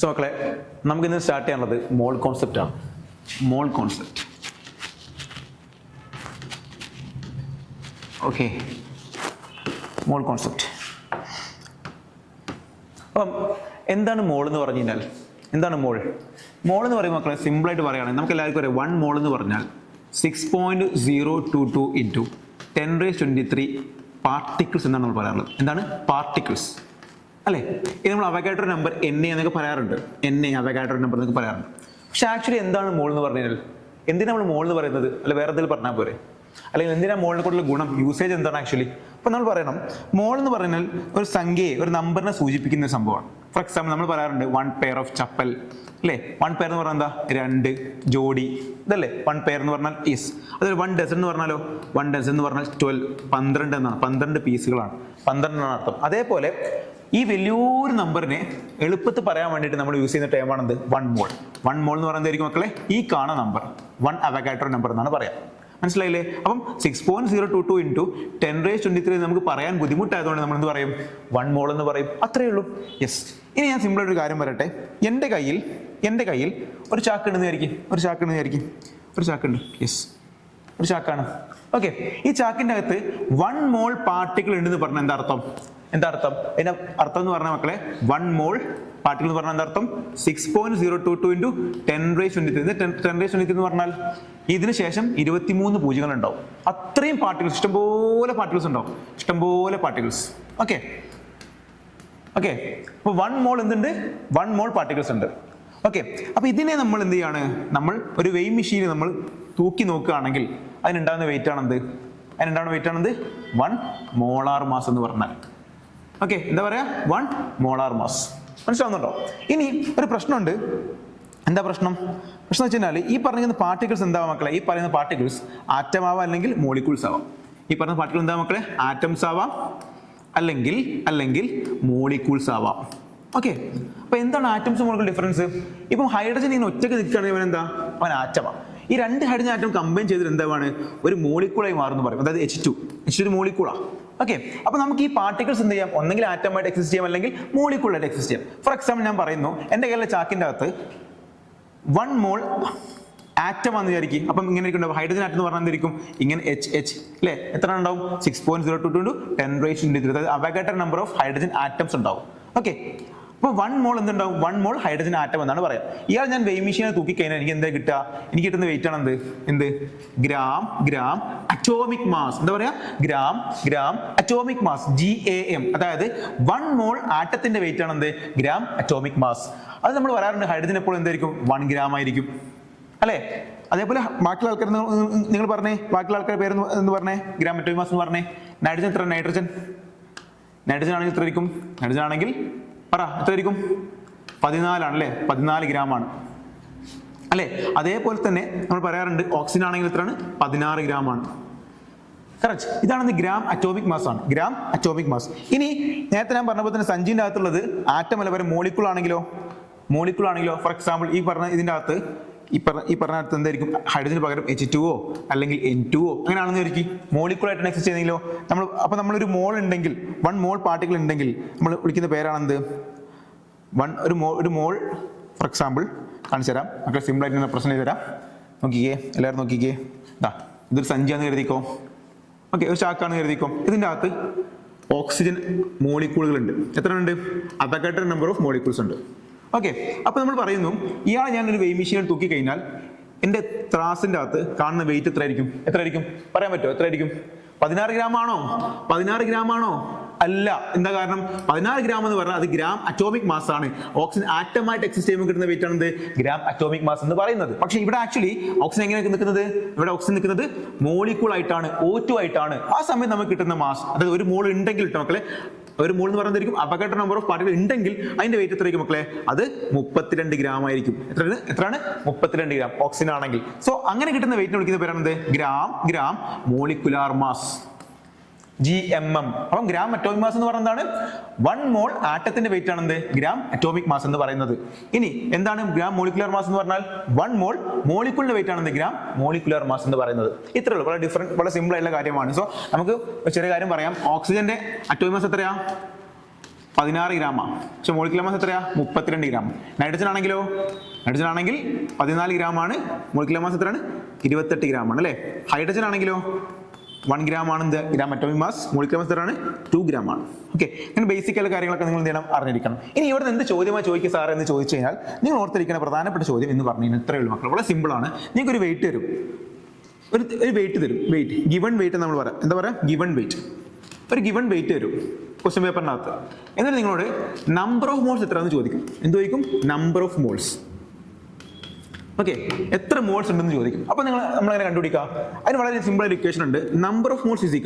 So മക്കളെ, നമുക്കിന്ന് start ചെയ്യാനുള്ളത് മോൾ കോൺസെപ്റ്റ് ആണ്. മോൾ കോൺസെപ്റ്റ്. ഓക്കെ, മോൾ കോൺസെപ്റ്റ്. അപ്പം എന്താണ് മോൾ എന്ന് പറഞ്ഞു കഴിഞ്ഞാൽ, എന്താണ് മോൾ? മോൾ എന്ന് പറയുമ്പോൾ മക്കളെ സിമ്പിളായിട്ട് പറയുകയാണെങ്കിൽ നമുക്ക് എല്ലാവർക്കും അറിയാം, 1 മോൾ എന്ന് പറഞ്ഞാൽ 6.022 ഇൻറ്റു 10⁻23 പാർട്ടിക്കിൾസ് എന്നാണ് നമ്മൾ പറയാറുള്ളത്. എന്താണ് പാർട്ടിക്കിൾസ് അല്ലേ? ഇത് നമ്മൾ അവഗാഡ്രോ നമ്പർ NA എന്നൊക്കെ പറയാറുണ്ട്. NA അവഗാഡ്രോ നമ്പർ എന്നൊക്കെ പറയാറുണ്ട്. പക്ഷെ ആക്ച്വലി എന്താണ് മോൾ എന്ന് പറഞ്ഞു കഴിഞ്ഞാൽ, എന്തിനാണ് നമ്മൾ മോൾ എന്ന് പറയുന്നത്? അല്ല വേറെ എന്തെങ്കിലും പറഞ്ഞാൽ പോരെ? അല്ലെങ്കിൽ എന്തിനാണ് മോളിനെ കൂടുതൽ ഗുണം, യൂസേജ് എന്താണ് ആക്ച്വലി? അപ്പോൾ നമ്മൾ പറയണം, മോൾ എന്ന് പറഞ്ഞാൽ ഒരു സംഖ്യയെ, ഒരു നമ്പറിനെ സൂചിപ്പിക്കുന്ന ഒരു സംഭവമാണ്. ഫോർ എക്സാമ്പിൾ നമ്മൾ പറയാറുണ്ട് 1 പെയർ ഓഫ് ചപ്പൽ അല്ലേ? 1 പെയർ എന്ന് പറഞ്ഞാൽ എന്താ? 2 ജോഡി ഇതല്ലേ 1 പെയർ എന്ന് പറഞ്ഞാൽ ഈസ്. അതൊരു 1 ഡസൺ എന്ന് പറഞ്ഞാലോ? 1 ഡസൺ എന്ന് പറഞ്ഞാൽ 12 എന്നാണ്. 12 പീസുകളാണ്, 12 എന്നാണ് അർത്ഥം. അതേപോലെ ഈ വലിയൊരു നമ്പറിനെ എളുപ്പത്തിൽ പറയാൻ വേണ്ടിയിട്ട് നമ്മൾ യൂസ് ചെയ്യുന്ന ടേമാണെന്ത്? 1 മോൾ. 1 മോൾ എന്ന് പറയുന്നതായിരിക്കും മക്കളെ ഈ കാണുന്ന നമ്പർ, 1 അവഗാഡ്രോ നമ്പർ എന്നാണ് പറയാം. മനസ്സിലായില്ലേ? അപ്പം 6.022 ഇൻറ്റു 10⁻23 നമുക്ക് പറയാൻ ബുദ്ധിമുട്ടായതുകൊണ്ട് നമ്മൾ എന്ത് പറയും? 1 മോൾ എന്ന് പറയും. അത്രയേ ഉള്ളൂ. യെസ്. ഇനി ഞാൻ സിമ്പിളായിട്ടൊരു കാര്യം പറയട്ടെ. എൻ്റെ കയ്യിൽ ഒരു ചാക്കുണ്ടെന്ന് വിചാരിക്കും. ഒരു ചാക്കുണ്ട്. യെസ്, ഒരു ചാക്കാണ്. ഓക്കെ, ഈ ചാക്കിൻ്റെ അകത്ത് 1 മോൾ പാർട്ടിക്കിൾ ഉണ്ടെന്ന് പറഞ്ഞാൽ എന്താ അർത്ഥം? അതിന്റെ അർത്ഥം എന്ന് പറഞ്ഞാൽ മക്കളെ, 1 മോൾ പാർട്ടിക്കിൾ എന്ന് പറഞ്ഞാൽ എന്താ അർത്ഥം? 6.022 ഇൻറ്റു 10⁻23. 10⁻23 എന്ന് പറഞ്ഞാൽ ഇതിന് ശേഷം 23 പൂജ്യങ്ങൾ ഉണ്ടാവും. അത്രയും പാർട്ടിക്കിൾസ്, ഇഷ്ടംപോലെ പാർട്ടിക്കിൾസ് ഉണ്ടാവും. ഓക്കെ, അപ്പോൾ 1 മോൾ എന്തുണ്ട്? 1 മോൾ പാർട്ടിക്കിൾസ് ഉണ്ട്. ഓക്കെ, അപ്പോൾ ഇതിനെ നമ്മൾ എന്ത് ചെയ്യാണ്? നമ്മൾ ഒരു വെയിങ് മെഷീനിൽ നമ്മൾ തൂക്കി നോക്കുകയാണെങ്കിൽ അതിനുണ്ടാകുന്ന വെയിറ്റ് ആണെന്ത്? 1 മോളാർ മാസ് എന്ന് പറഞ്ഞാൽ. ഓക്കെ, എന്താ പറയാ? 1 മോളാർ മാസ്. മനസ്സിലാവുന്നുണ്ടോ? ഇനി ഒരു പ്രശ്നമുണ്ട്. എന്താ പ്രശ്നം വെച്ച് കഴിഞ്ഞാൽ, ഈ പറയുന്ന പാർട്ടിക്കിൾസ് എന്താ മക്കളെ? ഈ പറയുന്ന പാർട്ടിക്കിൾസ് ആറ്റം ആവാം, അല്ലെങ്കിൽ മോളിക്യൂൾസ് ആവാം. ഈ പറയുന്ന പാർട്ടിക്കിൾ എന്താ മക്കളെ? ആറ്റംസ് ആവാം, അല്ലെങ്കിൽ മോളിക്യൂൾസ് ആവാം. ഓക്കെ, അപ്പൊ എന്താണ് ആറ്റംസ് മോളിക്യൂൾ ഡിഫറൻസ്? ഇപ്പം ഹൈഡ്രജൻ ഇങ്ങനെ ഒറ്റയ്ക്ക് നിൽക്കുകയാണെങ്കിൽ അവൻ എന്താ? അവൻ ആറ്റമാണ്. ഈ 2 ഹൈഡ്രജൻ ആറ്റം കമ്പൈൻ ചെയ്തിട്ട് എന്താണ്? ഒരു മോളിക്യൂളായി മാറുന്നു പറയും. അതായത് H2 ഒരു മോളിക്യൂളാണ്. ഓക്കെ, അപ്പൊ നമുക്ക് ഈ പാർട്ടിക്കിൾസ് എന്ത് ചെയ്യാം? ഒന്നെങ്കിൽ ആറ്റമായിട്ട് എക്സിസ്റ്റ് ചെയ്യാം, അല്ലെങ്കിൽ മോളിക്യൂളായിട്ട് എക്സിസ്റ്റ് ചെയ്യാം. ഫോർ എക്സാമ്പിൾ ഞാൻ പറയുന്നു, എൻ്റെ കയ്യിലെ ചാക്കിൻ്റെ അകത്ത് 1 മോൾ ആറ്റം ആണെന്ന് വിചാരിക്കും. അപ്പം ഇങ്ങനെ ഇരിക്കും, ഹൈഡ്രജൻ ആറ്റം എന്ന് പറഞ്ഞാൽ എന്തായിരിക്കും? ഇങ്ങനെ H അല്ലേ? എത്ര ഉണ്ടാവും? 6.022 10⁻23. അതായത് Avogadro number of hydrogen atoms ഉണ്ടാവും. ഓക്കെ, അപ്പോൾ 1 മോൾ എന്തുണ്ടാവും? 1 മോൾ ഹൈഡ്രജൻ ആറ്റം എന്നാണ് പറയാം. ഇയാൾ ഞാൻ വെയിങ് മെഷീനെ തൂക്കി കഴിഞ്ഞാൽ എനിക്ക് എന്താ കിട്ടുക? എനിക്ക് കിട്ടുന്ന വെയിറ്റ് ആണ് എന്ത്? Gram atomic mass. എന്താ പറയാ? Gram atomic mass, GAM. അതായത് 1 മോൾ ആറ്റത്തിന്റെ വെയിറ്റ് ആണ് ഗ്രാം അറ്റോമിക് മാസ്. അത് നമ്മൾ പറയാറുണ്ട്, ഹൈഡ്രജൻ എപ്പോഴും എന്തായിരിക്കും? 1 ഗ്രാം ആയിരിക്കും അല്ലേ? അതേപോലെ ബാക്കിയുള്ള ആൾക്കാർ നിങ്ങൾ പറഞ്ഞേ, ബാക്കിയുള്ള ആൾക്കാരുടെ പേര് എന്ന് പറഞ്ഞേ, ഗ്രാം അറ്റോമിക് മാസ് എന്ന് പറഞ്ഞേ. നൈട്രജൻ എത്ര? നൈട്രജൻ ആണെങ്കിൽ എത്ര ആയിരിക്കും? നൈട്രജൻ ആണെങ്കിൽ പറ എത്ര ആയിരിക്കും? 14 ആണല്ലേ? 14 ഗ്രാം ആണ് അല്ലേ? അതേപോലെ തന്നെ നമ്മൾ പറയാറുണ്ട് ഓക്സിജൻ ആണെങ്കിൽ എത്രയാണ്? 16 ഗ്രാം ആണ്. കറക്റ്റ്. ഇതാണ് ഗ്രാം അറ്റോമിക് മാസ് ആണ്. Gram atomic mass. ഇനി നേരത്തെ ഞാൻ പറഞ്ഞപ്പോൾ തന്നെ സഞ്ചിന്റെ അകത്തുള്ളത് ആറ്റം അല്ല, വരെ മോളിക്യൂൾ ആണെങ്കിലോ? ഫോർ എക്സാമ്പിൾ ഈ പറഞ്ഞ ഇതിന്റെ അകത്ത് ഈ പറഞ്ഞ അകത്ത് എന്തായിരിക്കും? ഹൈഡ്രജന് പകരം H2O അല്ലെങ്കിൽ N2O അങ്ങനെയാണെന്ന് വിചാരിക്കും. മോളിക്യൂളായിട്ടാണ് എക്സിസ്റ്റ് ചെയ്യുന്നെങ്കിലോ നമ്മളൊരു മോൾ ഉണ്ടെങ്കിൽ, 1 മോൾ പാർട്ടിക്കിൾ ഉണ്ടെങ്കിൽ നമ്മൾ വിളിക്കുന്ന പേരാണെന്ത്? ഒരു മോൾ. ഫോർ എക്സാമ്പിൾ കാണിച്ചു തരാം മക്കളെ, സിമ്പിളായിട്ട് പ്രശ്നം ചെയ്ത് തരാം. നോക്കിക്കേ, എല്ലാവരും നോക്കിക്കേ. ഇതൊരു സഞ്ചിയാന്ന് കരുതിക്കോ. ഓക്കെ, ഒരു ചാക്കാണെന്ന് കരുതിക്കോ. ഇതിൻ്റെ അകത്ത് ഓക്സിജൻ മോളിക്യൂളുകൾ ഉണ്ട്. എത്ര ഉണ്ട്? അവഗാഡ്രോ നമ്പർ ഓഫ് മോളിക്യൂൾസ് ഉണ്ട്. ഓക്കെ, അപ്പൊ നമ്മൾ പറയുന്നു, ഇയാളെ ഞാനൊരു വെയിങ് മെഷീനിൽ തൂക്കി കഴിഞ്ഞാൽ എൻ്റെ ത്രാസിന്റെ അകത്ത് കാണുന്ന വെയിറ്റ് എത്രയായിരിക്കും? പറയാൻ പറ്റുമോ? എത്രയായിരിക്കും? 16 ഗ്രാം ആണോ? അല്ല. എന്താ കാരണം? 16 ഗ്രാം എന്ന് പറഞ്ഞാൽ അത് ഗ്രാം അറ്റോമിക് മാസ് ആണ്. ഓക്സിജൻ ആറ്റമായിട്ട് എക്സിസ്റ്റ് ചെയ്യുമ്പോൾ കിട്ടുന്ന വെയിറ്റ് ആണ് ഗ്രാം അറ്റോമിക് മാസ് എന്ന് പറയുന്നത്. പക്ഷെ ഇവിടെ ആക്ച്വലി ഓക്സിജൻ എങ്ങനെയാണ് നിൽക്കുന്നത്? ഇവിടെ ഓക്സിജൻ നിൽക്കുന്നത് മോളിക്യൂൾ ആയിട്ടാണ്, O2 ആയിട്ടാണ്. ആ സമയത്ത് നമുക്ക് കിട്ടുന്ന മാസ്, അതായത് ഒരു മോൾ ഉണ്ടെങ്കിൽ മക്കളെ, ഒരു മോൾ എന്ന് പറയുന്നതായിരിക്കും അവഗാഡ്രോ നമ്പർ ഓഫ് പാർട്ടിക്കിൾ ഉണ്ടെങ്കിൽ അതിന്റെ വെയിറ്റ് എത്രയായിരിക്കും മക്കളെ? അത് 32 ഗ്രാം ആയിരിക്കും. എത്രയാണ്? 32 ഗ്രാം ഓക്സിജൻ ആണെങ്കിൽ. സോ അങ്ങനെ കിട്ടുന്ന വെയിറ്റിനെ വിളിക്കുന്ന പേരാണ് ഗ്രാം മോളിക്കുലാർ മാസ്, GMM. അപ്പം ഗ്രാം അറ്റോമിക് മാസ് എന്ന് പറയുന്നതാണ് 1 മോൾ ആറ്റത്തിന്റെ വെയിറ്റ് ആണ് ഗ്രാം അറ്റോമിക് മാസ് എന്ന് പറയുന്നത്. ഇനി എന്താണ് ഗ്രാം മോളിക്കുലർ മാസ് എന്ന് പറഞ്ഞാൽ? 1 മോൾ മോളിക്യൂളിന്റെ വെയിറ്റ് ആണ് ഗ്രാം മോളിക്കുലർ മാസ് എന്ന് പറയുന്നത്. ഇത്രേ ഉള്ളൂ. വളരെ സിമ്പിൾ ആയിട്ടുള്ള കാര്യമാണ്. സോ നമുക്ക് ചെറിയ കാര്യം പറയാം. ഓക്സിജന്റെ അറ്റോമിക് മാസ് എത്രയാ? 16 ഗ്രാമാണ്. പക്ഷെ മോളിക്കുലർ മാസ് എത്രയാ? 32 ഗ്രാം. നൈട്രജൻ ആണെങ്കിൽ 14 ഗ്രാമാണ്. മോളിക്കുലർ മാസ് എത്രയാണ്? 28 ഗ്രാമാണ് അല്ലേ. ഹൈഡ്രജൻ ആണെങ്കിലോ 1 ഗ്രാം ആണ് എന്ത് gram atomic mass. Molecular mass എത്രയാണ്? 2 ഗ്രാം ആണ്. ഓക്കെ, അങ്ങനെ ബേസിക് ആയിട്ടുള്ള കാര്യങ്ങളൊക്കെ നിങ്ങൾ എന്ത് ചെയ്യണം? അറിഞ്ഞിരിക്കണം. ഇനി ഇവിടെ എന്ത് ചോദ്യമായി ചോദിക്കുക സാർ എന്ന് ചോദിച്ചു കഴിഞ്ഞാൽ നിങ്ങൾ ഓർത്തിരിക്കുന്ന പ്രധാനപ്പെട്ട ചോദ്യം എന്ന് പറഞ്ഞു കഴിഞ്ഞാൽ ഇത്രയേ ഉള്ളൂ മക്കൾ. വളരെ സിമ്പിൾ ആണ്. നിങ്ങൾക്ക് ഒരു വെയിറ്റ് തരും, ഒരു വെയിറ്റ് തരും. വെയിറ്റ് ഗിവൺ വെയിറ്റ് നമ്മൾ പറയാം. എന്താ പറയുക? Given weight. ഒരു ഗിവൺ വെയിറ്റ് തരും ക്വസ്റ്റ്യൻ പേപ്പറിനകത്ത്. എന്നിട്ട് നിങ്ങളോട് നമ്പർ ഓഫ് മോൾസ് എത്രയാണെന്ന് ചോദിക്കും. എന്ത് ചോദിക്കും? Number of moles. ഓക്കെ, എത്ര മോൾസ് ഉണ്ടെന്ന് ചോദിക്കും. അപ്പോൾ നമ്മളങ്ങനെ കണ്ടുപിടിക്കുക. അതിന് വളരെ സിമ്പിൾ ആയിട്ട് ഇക്വേഷൻ ഉണ്ട്. Number of moles is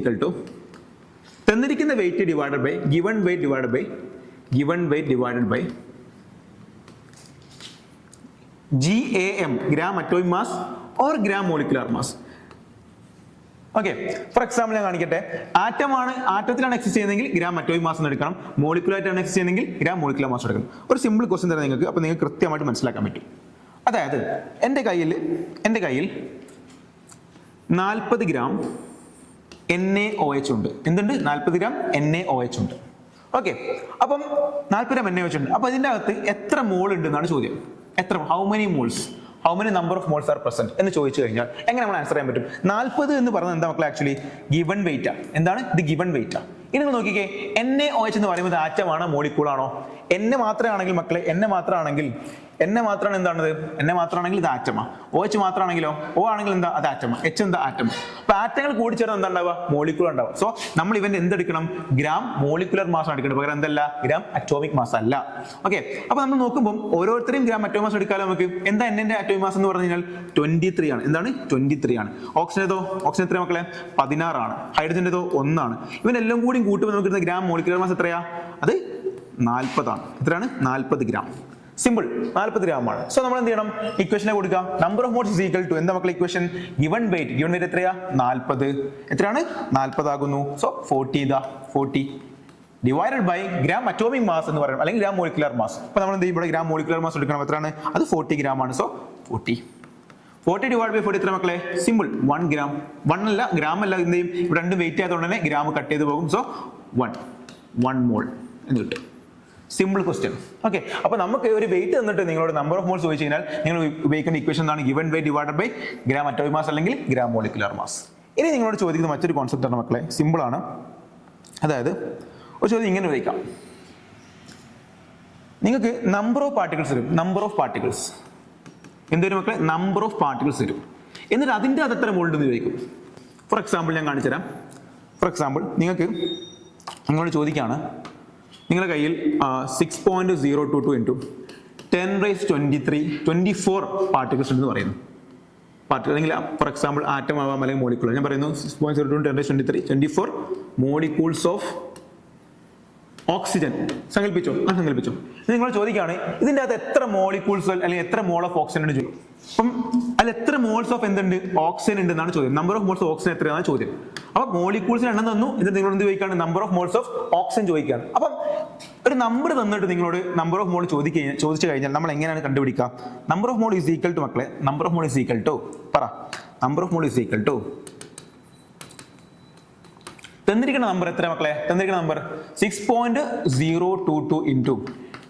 equal to തന്നിരിക്കുന്ന weight divided by given weight divided by GAM, gram atomic mass or gram molecular mass. Okay, for example ഞാൻ കാണിക്കട്ടെ. ആറ്റത്തിലാണ് എക്സിസ്റ്റ് ചെയ്യുന്നതെങ്കിൽ ഗ്രാം അറ്റോമിക് മാസ് എന്ന് എടുക്കണം. മോളിക്കുലായിട്ടാണ് എക്സിസ്റ്റ് ചെയ്യുന്നതെങ്കിൽ ഗ്രാം മോളിക്കുലർ മാസ് എടുക്കണം. ഒരു സിമ്പിൾ ക്വസ്റ്റ്യൻ തരാം നിങ്ങൾക്ക്. അപ്പോൾ നിങ്ങൾക്ക് കൃത്യമായിട്ട് മനസ്സിലാക്കാൻ പറ്റും. അതായത് എൻ്റെ കയ്യിൽ 40 ഗ്രാം NaOH ഉണ്ട്. എന്തുണ്ട്? 40 ഗ്രാം NaOH ഉണ്ട്. ഓക്കെ, അപ്പം 40 ഗ്രാം NaOH ഉണ്ട്. അപ്പോൾ ഇതിൻ്റെ അകത്ത് എത്ര മോൾ ഉണ്ട് എന്നാണ് ചോദ്യം. How many number of moles R present എന്ന് ചോദിച്ചു കഴിഞ്ഞാൽ എങ്ങനെ നമ്മൾ ആൻസർ ചെയ്യാൻ പറ്റും? 40 എന്ന് പറയുന്നത് എന്താ മക്കളെ? ആക്ച്വലി ഗിവൺ വെയിറ്റ് ആണ്. എന്താണ് ഇത്? ഗിവൺ വെയിറ്റ് ആണ്. ഇനി നിങ്ങൾ നോക്കിക്കേ, NaOH എന്ന് പറയുന്നത് ആറ്റമാണോ മോളിക്കൂളാണോ? എന്നെ മാത്രമാണെങ്കിൽ മക്കളെ, എന്നെ മാത്രമാണെങ്കിൽ എന്താണത്? എന്നെ മാത്രമാണെങ്കിൽ ഇത് ആറ്റമാ. OH മാത്രമാണെങ്കിലോ? O ആണെങ്കിൽ എന്താ? അത് ആറ്റമാ. H എന്താ? ആറ്റം. അപ്പൊ ആറ്റങ്ങൾ കൂടി ചേർന്ന് എന്താ ഉണ്ടാവുക? മോളിക്കൂൾ ഉണ്ടാവും. സോ നമ്മൾ ഇവന്റെ എന്തെടുക്കണം? ഗ്രാം മോളിക്കുലർ മാസ് എടുക്കണം. പകരം എന്തല്ല? ഗ്രാം അറ്റോമിക് മാസ് അല്ല. ഓക്കെ, അപ്പൊ നമ്മൾ നോക്കുമ്പോൾ ഓരോരുത്തരെയും ഗ്രാം അറ്റോമിക് മാസ് എടുക്കാലോ നമുക്ക്. എന്താ എന്നെ അറ്റോമിക് മാസ് എന്ന് പറഞ്ഞു കഴിഞ്ഞാൽ 23 ആണ്. എന്താണ്? 23 ആണ്. ഓക്സിജൻ എത്ര മക്കളെ? 16 ആണ്. ഹൈഡ്രജൻ്റെതോ 1 ആണ്. ഇവനെല്ലാം കൂടി കൂട്ടുമ്പോൾ നമുക്ക് കിട്ടുന്ന ഗ്രാം മോളിക്കുലർ മാസ് എത്രയാ? അത് 40 ആണ്. എത്രയാണ്? 40 ഗ്രാം. സിമ്പിൾ, 40 ഗ്രാം ആണ്. സോ നമ്മൾ എന്ത് ചെയ്യണം? ഇക്വേഷനെ കൊടുക്കാം. Number of moles is equal to എന്താ മക്കളെ ഇക്വേഷൻ? ഗിവൺ വെയിറ്റ് എത്രയാ? 40. എത്രയാണ്? 40 ആകുന്നു. So 40 divided by gram atomic mass എന്ന് പറയുന്നത്, അല്ലെങ്കിൽ ഗ്രാം മോളിക്കുലർ മാസ്. അപ്പോൾ നമ്മൾ എന്ത് ചെയ്യും? ഇവിടെ ഗ്രാം മോളിക്കുലർ മാസ് എടുക്കണം. എത്രയാണ്? അത് 40 ഗ്രാം ആണ്. സോ 40 ഡിവൈഡ് ബൈ 40 എത്ര മക്കളെ? Simple, 1 gram. 1 അല്ല, ഗ്രാം അല്ല. എന്ത് ചെയ്യും? ഇവിടെ രണ്ടും വെയിറ്റ് ആയതുകൊണ്ട് തന്നെ ഗ്രാം കട്ട് ചെയ്ത് പോകും. സോ 1 മോൾ എന്ന് കിട്ടും. Simple question. ഓക്കെ, അപ്പോൾ നമുക്ക് ഒരു വെയിറ്റ് തന്നിട്ട് നിങ്ങളോട് നമ്പർ ഓഫ് മോൾസ് ചോദിച്ചു കഴിഞ്ഞാൽ നിങ്ങൾ ഉപയോഗിക്കേണ്ട ഇക്വേഷൻ എന്താണ്? Given weight divided by gram atomic mass അല്ലെങ്കിൽ ഗ്രാം മോളിക്കുലർ മാസ്. ഇനി നിങ്ങളോട് ചോദിക്കുന്ന മറ്റൊരു കോൺസെപ്റ്റ് ആണ് മക്കളെ, സിമ്പിൾ ആണ്. അതായത് ഒരു ചോദ്യം ഇങ്ങനെ ചോദിക്കാം. നിങ്ങൾക്ക് നമ്പർ ഓഫ് പാർട്ടിക്കിൾസ് തരും. എന്തൊരു മക്കളെ? നമ്പർ ഓഫ് പാർട്ടിക്കിൾസ് തരും. എന്നിട്ട് അതിൻ്റെ അത് എത്ര മോൾ ഉണ്ടെന്ന് ചോദിക്കും. ഫോർ എക്സാമ്പിൾ ഞാൻ കാണിച്ചു തരാം. ഫോർ എക്സാമ്പിൾ നിങ്ങളോട് ചോദിക്കുകയാണ്, നിങ്ങളുടെ കയ്യിൽ 6.022 ഇൻറ്റു 10⁻²4 പാർട്ടിക്കിൾസ് ഉണ്ടെന്ന് പറയുന്നു. പാർട്ടിക്കിൾ അല്ലെങ്കിൽ ഫോർ എക്സാമ്പിൾ ആറ്റം ആവാം അല്ലെങ്കിൽ മോളിക്കൂൾ. ഞാൻ പറയുന്നു 6.022 10⁻23 24 മോളിക്യൂൾസ് ഓഫ് ഓക്സിജൻ. സങ്കല്പിച്ചോ? നിങ്ങൾ ചോദിക്കുകയാണ് ഇതിൻ്റെ അകത്ത് എത്ര മോളിക്യൂൾസ് അല്ലെങ്കിൽ എത്ര മോൾ ഓഫ് ഓക്സിജൻ ഉണ്ട് ചോദിക്കും. അപ്പം അതിൽ എത്ര മോൾസ് ഓഫ് എന്തുണ്ട്? ഓക്സിജൻ ഉണ്ട് എന്നാണ് ചോദ്യം. Number of moles of oxygen എത്രയാണ് ചോദ്യം. അപ്പൊ മോളിക്യൂൾസിന് എണ്ണം തന്നു. ഇത് നിങ്ങളോട് എന്ത് ചോദിക്കുകയാണ്? Number of moles of oxygen ചോദിക്കുകയാണ്. അപ്പം ഒരു നമ്പർ തന്നിട്ട് നിങ്ങളോട് നമ്പർ ഓഫ് മോൾ ചോദിച്ചു കഴിഞ്ഞാൽ നമ്മൾ എങ്ങനെയാണ് കണ്ടുപിടിക്കുക? Number of mole is equal to മക്കളെ, number of mole is equal to തന്നിരിക്കുന്ന നമ്പർ എത്ര മക്കളെ? തന്നിരിക്കുന്ന നമ്പർ 6.022 ഇൻറ്റു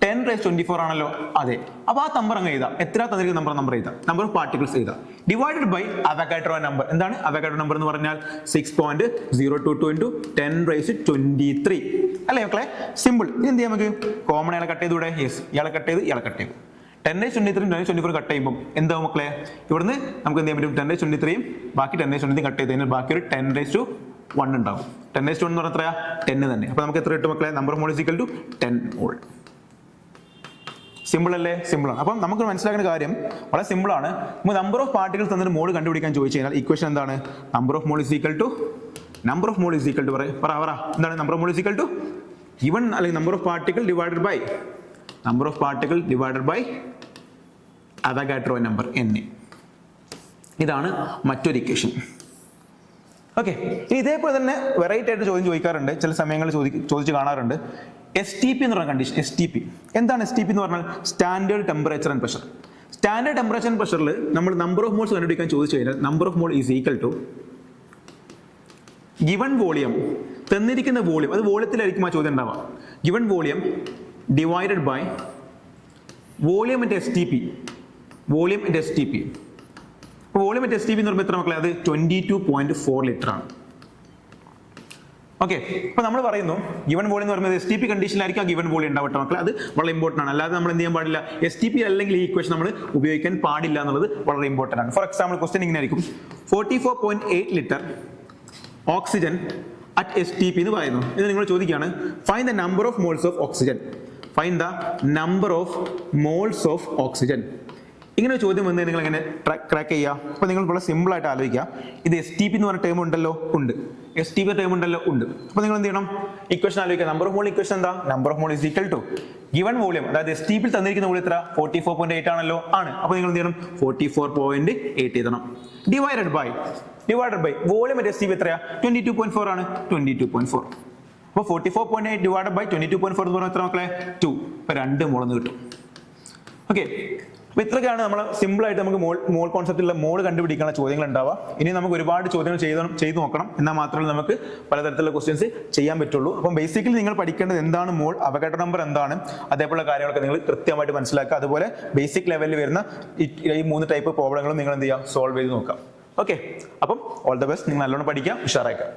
10⁻24 ആണല്ലോ. അതെ, അപ്പൊ ആ നമ്പർ അങ്ങ് എഴുതാം. എത്ര തന്നിരിക്കുന്ന നമ്പർ എഴുതാം. നമ്പർ ഓഫ് പാർട്ടിക്കിൾസ് എഴുതാം. Divided by Avogadro number. എന്താണ് അവഗാഡ്രോ നമ്പർ എന്ന് പറഞ്ഞാൽ? 6.022 ഇൻറ്റു 10⁻23 അല്ലേ മക്കളെ? സിമ്പിൾ. ഇനി എന്ത് ചെയ്യാം? നമുക്ക് കോമൺ ഇയാളെ കട്ട് ചെയ്തൂടെ? യെസ്, ഇയാളെ കട്ട് ചെയ്ത് 10⁻23 10⁻24 കട്ട് ചെയ്യുമ്പോൾ എന്താവും മക്കളെ? ഇവിടുന്ന് നമുക്ക് എന്ത് ചെയ്യാൻ പറ്റും? 10⁻23 ബാക്കി 10⁻23 കട്ട് ചെയ്ത് കഴിഞ്ഞാൽ ബാക്കി ഒരു 10⁻1 ഉണ്ടാവും. 10⁻1 എന്ന് പറഞ്ഞാൽ എത്രയാ? 10 തന്നെ. അപ്പൊ നമുക്ക് എത്ര കിട്ടും മക്കളെ? Number of mole is equal to 10 mole. Simple അല്ലേ? സിമ്പിൾ ആണ്. അപ്പം നമുക്ക് മനസ്സിലാക്കുന്ന കാര്യം വളരെ സിമ്പിൾ ആണ്. നമ്പർ ഓഫ് പാർട്ടിക്കിൾസ് തന്നിട്ട് മോൾ കണ്ടുപിടിക്കാൻ ചോദിച്ചു കഴിഞ്ഞാൽ ഇക്വേഷൻ എന്താണ്? Number of mole is equal to പറ എന്താണ്? Number of mole is equal to given അല്ലെങ്കിൽ number of particle divided by Avogadro number Na. ഇതാണ് മറ്റൊരു ഇക്വേഷൻ. ഓക്കെ, ഇനി ഇതേപോലെ തന്നെ വെറൈറ്റി ആയിട്ട് ചോദ്യം ചോദിക്കാറുണ്ട്. ചില സമയങ്ങളിൽ ചോദിച്ച് കാണാറുണ്ട്. STP എന്ന് പറഞ്ഞ കണ്ടീഷൻ. STP എന്താണ്? STP എന്ന് പറഞ്ഞാൽ standard temperature and pressure. Standard temperature and പ്രഷറിൽ നമ്മൾ നമ്പർ ഓഫ് മോൾസ് കണ്ടുപിടിക്കാൻ ചോദിച്ചു കഴിഞ്ഞാൽ number of mole is equal to given volume, തന്നിരിക്കുന്ന വോളിയം, അത് വോളിയത്തിലായിരിക്കും ആ ചോദ്യം ഉണ്ടാവുക. Given volume divided by volume into S T P. Volume into S T P. അപ്പോൾ volume into S T P എന്ന് പറയുമ്പോൾ എത്ര മക്കളെ? അത് 22.4 ലിറ്റർ ആണ്. ഓക്കെ, അപ്പോൾ നമ്മൾ പറയുന്നു ഗിവൺ വോളിയം എന്ന് പറയുന്നത് എസ് ടി പി കണ്ടീഷനിലായിരിക്കും ആ ഗിവൺ വോളിയം ഉണ്ടാവട്ടെ മക്കളെ. അത് വളരെ ഇമ്പോർട്ടൻ്റ് ആണ്. അല്ലാതെ നമ്മൾ എന്ത് ചെയ്യാൻ പാടില്ല, എസ് ടി പി അല്ലെങ്കിൽ ഈ ഇക്വേഷൻ നമ്മൾ ഉപയോഗിക്കാൻ പാടില്ല എന്നുള്ളത് വളരെ ഇമ്പോർട്ടൻ്റ് ആണ്. ഫോർ എക്സാമ്പിൾ ക്വസ്റ്റ്യൻ ഇങ്ങനെ ആയിരിക്കും, 44.8 litre oxygen at S T P എന്ന് പറയുന്നു. ഇത് നിങ്ങൾ ചോദിക്കുകയാണ്, find the number of moles of oxygen. Find the number of moles of oxygen. ഇങ്ങനെ ഒരു ചോദ്യം വന്ന് നിങ്ങൾ എങ്ങനെ ക്രാക്ക് ചെയ്യുക? അപ്പോൾ നിങ്ങൾ വളരെ സിമ്പിൾ ആയിട്ട് ആലോചിക്കുക. ഇത് എസ് ടി പി എന്ന് പറഞ്ഞ ടേം ഉണ്ടല്ലോ, ഉണ്ട്. എസ് ടി പി ടേം ഉണ്ടല്ലോ, ഉണ്ട്. അപ്പോൾ നിങ്ങൾ എന്ത് ചെയ്യണം? ഇക്വേഷൻ ആലോചിക്കുക. നമ്പർ ഓഫ് മോൾ ഇക്വേഷൻ എന്താ? Number of mole is equal to given volume, അതായത് എസ് ടി പിയിൽ തന്നിരിക്കുന്ന വോളിയം എത്ര? 44.8 ആണല്ലോ, ആണ്. അപ്പോൾ നിങ്ങൾ എന്ത് ചെയ്യണം? 44.8 എഴുതണം. Divided by volume S T P എത്രയാ? 22.4 ആണ്. 22.4. അപ്പോൾ 44.8 ഡിവൈഡഡ് ബൈ 22.4 എന്ന് പറഞ്ഞാൽ എത്ര മക്കളെ? 2. ഇപ്പോൾ 2 മോളെന്ന് കിട്ടും. ഓക്കെ, അപ്പോൾ ഇത്രയൊക്കെയാണ് നമ്മൾ സിമ്പിളായിട്ട് നമുക്ക് മോൾ കോൺസെപ്റ്റിലുള്ള മോൾ കണ്ടുപിടിക്കാനുള്ള ചോദ്യങ്ങൾ ഉണ്ടാവുക. ഇനി നമുക്ക് ഒരുപാട് ചോദ്യങ്ങൾ ചെയ്ത് നോക്കണം, എന്നാൽ മാത്രമേ നമുക്ക് പലതരത്തിലുള്ള ക്വസ്റ്റ്യൻസ് ചെയ്യാൻ പറ്റുള്ളൂ. അപ്പം ബേസിക്കലി നിങ്ങൾ പഠിക്കേണ്ടത് എന്താണ് മോൾ, അവഗാഡ്രോ നമ്പർ എന്താണ്, അതേപോലുള്ള കാര്യങ്ങളൊക്കെ നിങ്ങൾ കൃത്യമായിട്ട് മനസ്സിലാക്കുക. അതുപോലെ ബേസിക് ലെവലിൽ വരുന്ന ഈ 3 ടൈപ്പ് പ്രോബ്ലങ്ങളും നിങ്ങൾ എന്ത് ചെയ്യുക? സോൾവ് ചെയ്ത് നോക്കാം. ഓക്കെ, അപ്പം ഓൾ ദ ബെസ്റ്റ്. നിങ്ങൾ നല്ലോണം പഠിക്കാം, ഉഷാറാക്കാം.